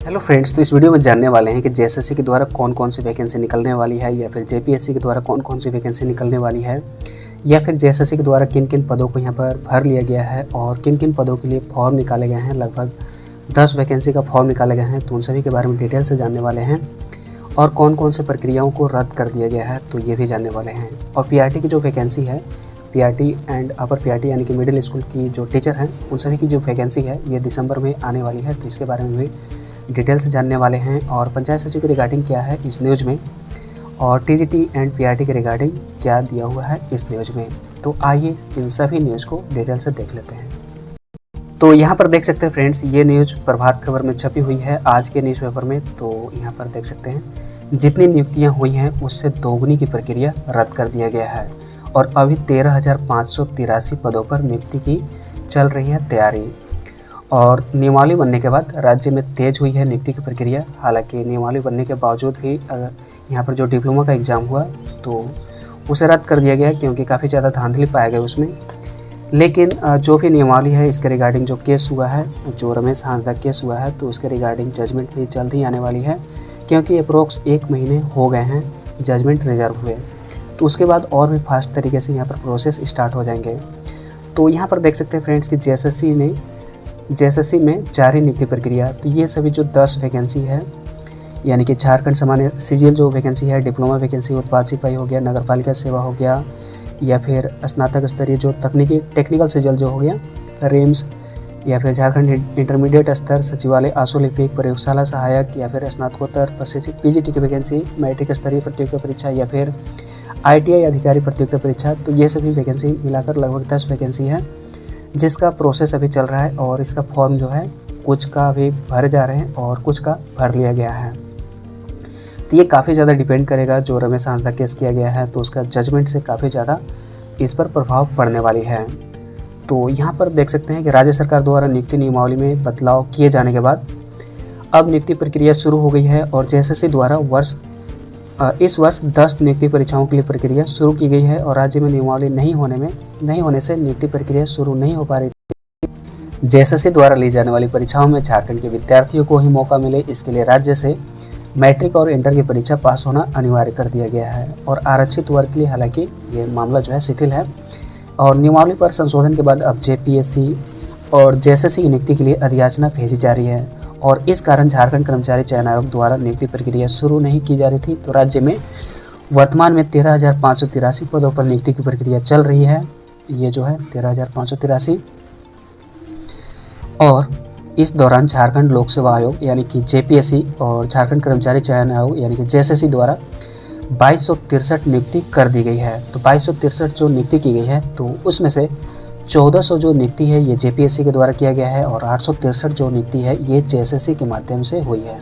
Hello friends, तो इस video में जानने वाले हैं कि जेएसएससी के द्वारा कौन कौन सी वैकेंसी निकलने वाली है, या फिर जेपीएससी के द्वारा कौन कौन सी वैकेंसी निकलने वाली है, या फिर जेएसएससी के द्वारा किन किन पदों को यहाँ पर भर लिया गया है और किन किन पदों के लिए फॉर्म निकाले गए हैं। लगभग 10 वैकेंसी का फॉर्म निकाले गए हैं, तो उन सभी के बारे में डिटेल से जानने वाले हैं। और कौन कौन से प्रक्रियाओं को रद्द कर दिया गया है, तो ये भी जानने वाले हैं। और पीआरटी की जो वैकेंसी है, पीआरटी एंड अपर पीआरटी यानी कि मिडिल स्कूल की जो टीचर हैं, उन सभी की जो वैकेंसी है ये दिसंबर में आने वाली है, तो इसके बारे में भी डिटेल से जानने वाले हैं। और पंचायत सचिव के रिगार्डिंग क्या है इस न्यूज़ में, और टीजीटी एंड पीआरटी के रिगार्डिंग क्या दिया हुआ है इस न्यूज़ में। तो आइए इन सभी न्यूज़ को डिटेल से देख लेते हैं। तो यहाँ पर देख सकते हैं फ्रेंड्स, ये न्यूज़ प्रभात खबर में छपी हुई है आज के न्यूज़पेपर में। तो यहाँ पर देख सकते हैं जितनी नियुक्तियाँ हुई हैं उससे दोगुनी की प्रक्रिया रद्द कर दिया गया है, और अभी 13,583 पदों पर नियुक्ति की चल रही है तैयारी। और नियमावली बनने के बाद राज्य में तेज हुई है नियुक्ति की प्रक्रिया। हालांकि नियमावली बनने के बावजूद भी अगर यहाँ पर जो डिप्लोमा का एग्ज़ाम हुआ तो उसे रद्द कर दिया गया, क्योंकि काफ़ी ज़्यादा धांधली पाया गया उसमें। लेकिन जो भी नियमावली है इसके रिगार्डिंग जो केस हुआ है, जो रमेश हांसदा केस हुआ है, तो उसके रिगार्डिंग जजमेंट भी जल्द ही आने वाली है, क्योंकि अप्रोक्स 1 महीने हो गए हैं जजमेंट रिजर्व हुए। तो उसके बाद और भी फास्ट तरीके से यहाँ पर प्रोसेस स्टार्ट हो जाएंगे। तो यहाँ पर देख सकते हैं फ्रेंड्स कि जेएसएससी में जारी नियुक्ति प्रक्रिया। तो ये सभी जो 10 वैकेंसी है, यानी कि झारखंड सामान्य सीजीएल जो वैकेंसी है, डिप्लोमा वैकेंसी, उत्पाद सिपाही हो गया, नगर पालिका सेवा हो गया, या फिर स्नातक स्तरीय जो टेक्निकल सीजीएल जो हो गया, रेम्स, या फिर झारखंड इंटरमीडिएट स्तर सचिवालय आशुलिपिक प्रयोगशाला सहायक, या फिर स्नातकोत्तर प्रशिक्षित पीजीटी की वैकेंसी, मैट्रिक स्तरीय प्रतियोगिता परीक्षा, या फिर आईटीआई अधिकारी प्रतियोगिता परीक्षा। तो ये सभी वैकेंसी मिलाकर लगभग 10 वैकेंसी है, जिसका प्रोसेस अभी चल रहा है। और इसका फॉर्म जो है कुछ का अभी भरे जा रहे हैं और कुछ का भर लिया गया है। तो ये काफ़ी ज़्यादा डिपेंड करेगा, जो रमेश हांसदा केस किया गया है तो उसका जजमेंट से काफ़ी ज़्यादा इस पर प्रभाव पड़ने वाली है। तो यहाँ पर देख सकते हैं कि राज्य सरकार द्वारा नियुक्ति नियमावली में बदलाव किए जाने के बाद अब नियुक्ति प्रक्रिया शुरू हो गई है, और जेएसएससी द्वारा इस वर्ष 10 नियुक्ति परीक्षाओं के लिए प्रक्रिया शुरू की गई है। और राज्य में नियमावली नहीं होने से नियुक्ति प्रक्रिया शुरू नहीं हो पा रही थी। जेएसएससी द्वारा ली जाने वाली परीक्षाओं में झारखंड के विद्यार्थियों को ही मौका मिले, इसके लिए राज्य से मैट्रिक और इंटर की परीक्षा पास होना अनिवार्य कर दिया गया है। और आरक्षित वर्ग के लिए हालांकि ये मामला जो है शिथिल है। और नियमावली पर संशोधन के बाद अब जेपीएससी और जेएसएससी की नियुक्ति के लिए अधियाचना भेजी जा रही है, और इस कारण झारखंड कर्मचारी चयन आयोग द्वारा नियुक्ति प्रक्रिया शुरू नहीं की जा रही थी। तो राज्य में वर्तमान में 13,583 पदों पर नियुक्ति की प्रक्रिया चल रही है। ये जो है 13,583, और इस दौरान झारखंड लोक सेवा आयोग यानी कि जेपीएससी और झारखंड कर्मचारी चयन आयोग यानी कि जेएसएससी द्वारा 2263 नियुक्ति कर दी गई है। तो 2263 जो नियुक्ति की गई है, तो उसमें से 1400 जो नियुक्ति है ये जेपीएससी के द्वारा किया गया है, और 863 जो नियुक्ति है ये जेएसएससी के माध्यम से हुई है।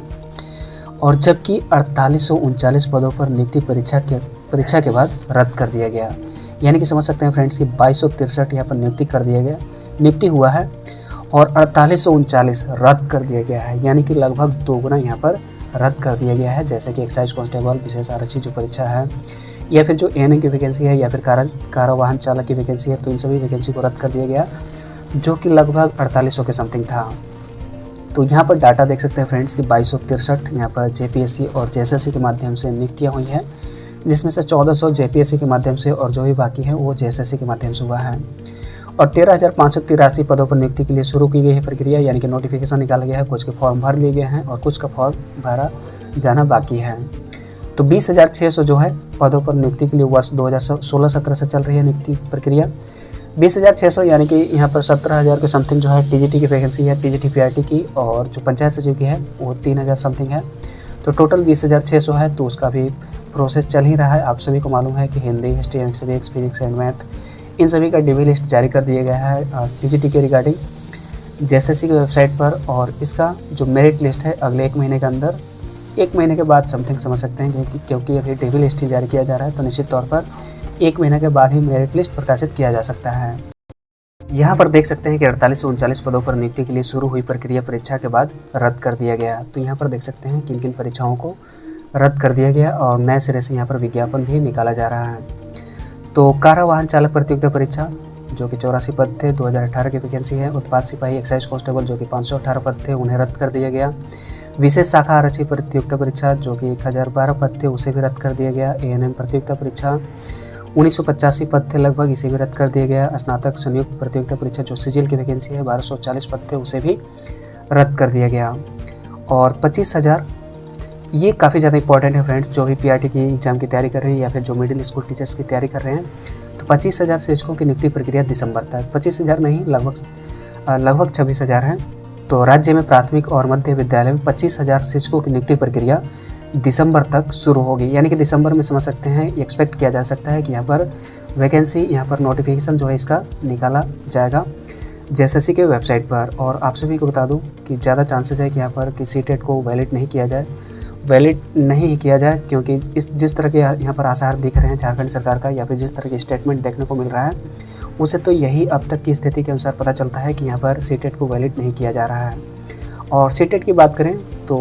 और जबकि 4839 पदों पर नियुक्ति परीक्षा के बाद रद्द कर दिया गया। यानी कि समझ सकते हैं फ्रेंड्स कि 2263 यहाँ पर नियुक्ति हुआ है, और 4839 रद्द कर दिया गया है। यानी कि लगभग दोगुना यहाँ पर रद्द कर दिया गया है। जैसे कि एक्साइज कांस्टेबल, विशेष आरक्षी जो परीक्षा है, या फिर जो एएनएम की वैकेंसी है, या फिर कार वाहन चालक की वैकेंसी है, तो इन सभी वैकेंसी को रद्द कर दिया गया, जो कि लगभग 4800 के समथिंग था। तो यहाँ पर डाटा देख सकते हैं फ्रेंड्स कि 2263 यहाँ पर जेपीएससी और जेएसएससी के माध्यम से नियुक्तियाँ हुई हैं, जिसमें से 1400 जेपीएससी के माध्यम से, और जो भी बाकी है वो जेएसएससी के माध्यम से हुआ है। और 13,583 पदों पर नियुक्ति के लिए शुरू की गई है प्रक्रिया, यानी कि नोटिफिकेशन निकाला गया है, कुछ के फॉर्म भर लिए गए हैं और कुछ का फॉर्म भरा जाना बाकी है। तो 20,600 जो है पदों पर नियुक्ति के लिए वर्ष 2016-17 से चल रही है नियुक्ति प्रक्रिया। 20,600 यानी कि यहाँ पर 17,000 के समथिंग जो है टीजीटी की वैकेंसी है, टीजीटी पीआरटी की, और जो पंचायत सचिव की है वो 3,000 समथिंग है। तो टोटल 20,600 है। तो उसका भी प्रोसेस चल ही रहा है। आप सभी को मालूम है कि Hindi, history and civics, physics and math, इन सभी का डीवी लिस्ट जारी कर दिया गया है टीजीटी के रिगार्डिंग जेएसएससी की वेबसाइट पर। और इसका जो मेरिट लिस्ट है अगले 1 महीने के अंदर, 1 महीने के बाद समथिंग समझ सकते हैं, क्योंकि अभी डीवी लिस्ट ही जारी किया जा रहा है, तो निश्चित तौर पर 1 महीने के बाद ही मेरिट लिस्ट प्रकाशित किया जा सकता है। यहाँ पर देख सकते हैं कि 4839 पदों पर नियुक्ति के लिए शुरू हुई प्रक्रिया परीक्षा के बाद रद्द कर दिया गया। तो यहाँ पर देख सकते हैं किन किन परीक्षाओं को रद्द कर दिया गया, और नए सिरे से यहाँ पर विज्ञापन भी निकाला जा रहा है। तो कार वाहन चालक प्रतियोगिता परीक्षा जो कि 84 पद थे, 2018 की वैकेंसी है। उत्पाद सिपाही, एक्साइज कांस्टेबल जो कि 518 पद थे, उन्हें रद्द कर दिया गया। विशेष शाखा आरक्षी प्रतियोगिता परीक्षा जो कि 1012 पद थे उसे भी रद्द कर दिया गया। एएनएम प्रतियोगिता परीक्षा 1985 पद थे लगभग, इसे भी रद्द कर दिया गया। स्नातक संयुक्त प्रतियोगिता परीक्षा जो सिजिल की वैकेंसी है 1240 पद थे उसे भी रद्द कर दिया गया। और 25,000, ये काफ़ी ज़्यादा इंपॉर्टेंट है फ्रेंड्स, जो भी पीआरटी की एग्ज़ाम की तैयारी कर रहे हैं या फिर जो मिडिल स्कूल टीचर्स की तैयारी कर रहे हैं, तो 25,000 शिक्षकों की नियुक्ति प्रक्रिया दिसंबर तक, 25,000 नहीं लगभग 26,000 है। तो राज्य में प्राथमिक और मध्य विद्यालय में 25,000 शिक्षकों की नियुक्ति प्रक्रिया दिसंबर तक शुरू होगी। यानी कि दिसंबर में समझ सकते हैं, एक्सपेक्ट किया जा सकता है कि यहाँ पर वैकेंसी, यहाँ पर नोटिफिकेशन जो है इसका निकाला जाएगा जेएसएससी के वेबसाइट पर। और आप सभी को बता दूं कि ज़्यादा चांसेस है कि यहाँ पर कि सीटेट को वैलिड नहीं किया जाए, क्योंकि जिस तरह के यहाँ पर आसार दिख रहे हैं झारखंड सरकार का, या फिर जिस तरह के स्टेटमेंट देखने को मिल रहा है, उसे तो यही अब तक की स्थिति के अनुसार पता चलता है कि यहाँ पर सीटेट को वैलिड नहीं किया जा रहा है। और सीटेट की बात करें तो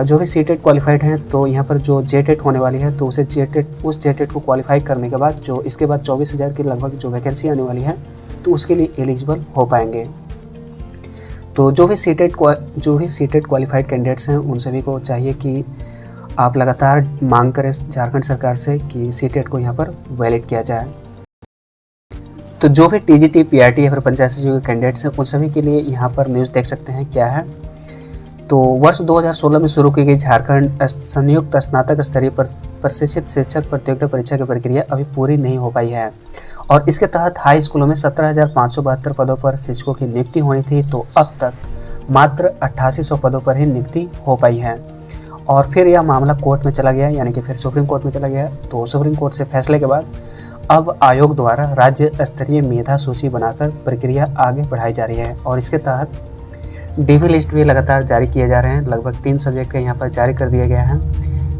जो भी सीटेट क्वालिफाइड हैं, तो यहाँ पर जो जेटेट होने वाली है, तो उस जेटेट को क्वालिफाई करने के बाद जो इसके बाद 24,000 की लगभग जो वैकेंसी आने वाली है, तो उसके लिए एलिजिबल हो पाएंगे। तो जो भी सीटेट क्वालिफाइड कैंडिडेट्स हैं, उन सभी को चाहिए कि आप लगातार मांग करें झारखंड सरकार से कि सीटेट को यहाँ पर वैलिड किया जाए। तो जो भी टीजीटी, पीआरटी या फिर पंचायत सचिव के कैंडिडेट्स हैं, उन सभी के लिए यहाँ पर न्यूज़ देख सकते हैं क्या है। तो वर्ष 2016 में शुरू की गई झारखंड संयुक्त स्नातक स्तरीय प्रशिक्षित शिक्षक प्रतियोगिता परीक्षा की प्रक्रिया अभी पूरी नहीं हो पाई है, और इसके तहत हाई स्कूलों में 17,572 पदों पर शिक्षकों की नियुक्ति होनी थी, तो अब तक मात्र 8800 पदों पर ही नियुक्ति हो पाई है। और फिर यह मामला कोर्ट में चला गया, यानी कि फिर सुप्रीम कोर्ट में चला गया। तो सुप्रीम कोर्ट से फैसले के बाद अब आयोग द्वारा राज्य स्तरीय मेधा सूची बनाकर प्रक्रिया आगे बढ़ाई जा रही है, और इसके तहत डीवी लिस्ट भी लगातार जारी किए जा रहे हैं। लगभग 3 सब्जेक्ट का यहाँ पर जारी कर दिया गया है,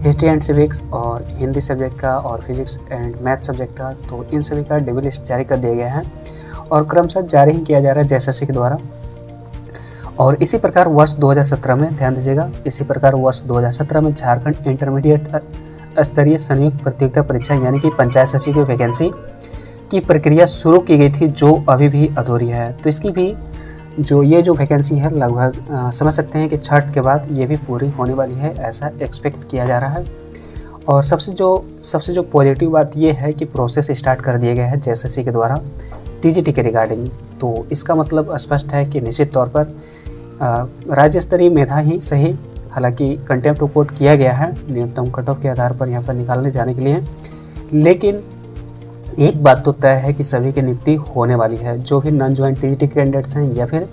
हिस्ट्री एंड सिविक्स और हिंदी सब्जेक्ट का और फिजिक्स एंड मैथ सब्जेक्ट का। तो इन सभी का डीवी लिस्ट जारी कर दिया गया है और क्रमशः जारी ही किया जा रहा है जेएसएससी के द्वारा। और इसी प्रकार वर्ष 2017 में, ध्यान दीजिएगा, इसी प्रकार वर्ष 2017 में झारखंड इंटरमीडिएट स्तरीय संयुक्त प्रतियोगिता परीक्षा यानी कि पंचायत सचिव की वैकेंसी की प्रक्रिया शुरू की गई थी, जो अभी भी अधूरी है। तो इसकी भी जो वैकेंसी है लगभग समझ सकते हैं कि छठ के बाद ये भी पूरी होने वाली है, ऐसा एक्सपेक्ट किया जा रहा है। और सबसे जो पॉजिटिव बात ये है कि प्रोसेस स्टार्ट कर दिया गया है जेएसएससी के द्वारा टीजीटी के रिगार्डिंग। तो इसका मतलब स्पष्ट है कि निश्चित तौर पर राज्य स्तरीय मेधा ही सही, हालांकि कंटेम्प्ट रिपोर्ट किया गया है न्यूनतम कट ऑफ के आधार पर यहाँ पर निकालने जाने के लिए, लेकिन एक बात तो तय है कि सभी की नियुक्ति होने वाली है। जो भी नॉन ज्वाइंट टीजीटी के कैंडिडेट्स हैं या फिर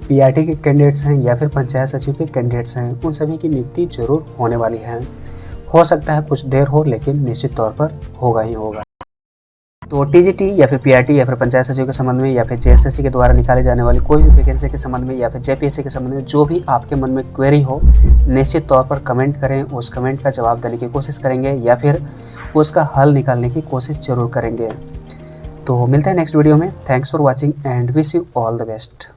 पीआरटी के कैंडिडेट्स हैं या फिर पंचायत सचिव के कैंडिडेट्स हैं, उन सभी की नियुक्ति जरूर होने वाली है। हो सकता है कुछ देर हो, लेकिन निश्चित तौर पर होगा ही होगा। तो टीजीटी या फिर पीआरटी या फिर पंचायत सचिव के संबंध में या फिर जेएसएससी के द्वारा निकाले जाने वाली कोई भी वैकेंसी के संबंध में या फिर जेपीएससी के संबंध में जो भी आपके मन में क्वेरी हो, निश्चित तौर पर कमेंट करें। उस कमेंट का जवाब देने की कोशिश करेंगे या फिर उसका हल निकालने की कोशिश जरूर करेंगे। तो मिलते हैं नेक्स्ट वीडियो में। Thanks for watching and wish you all the best.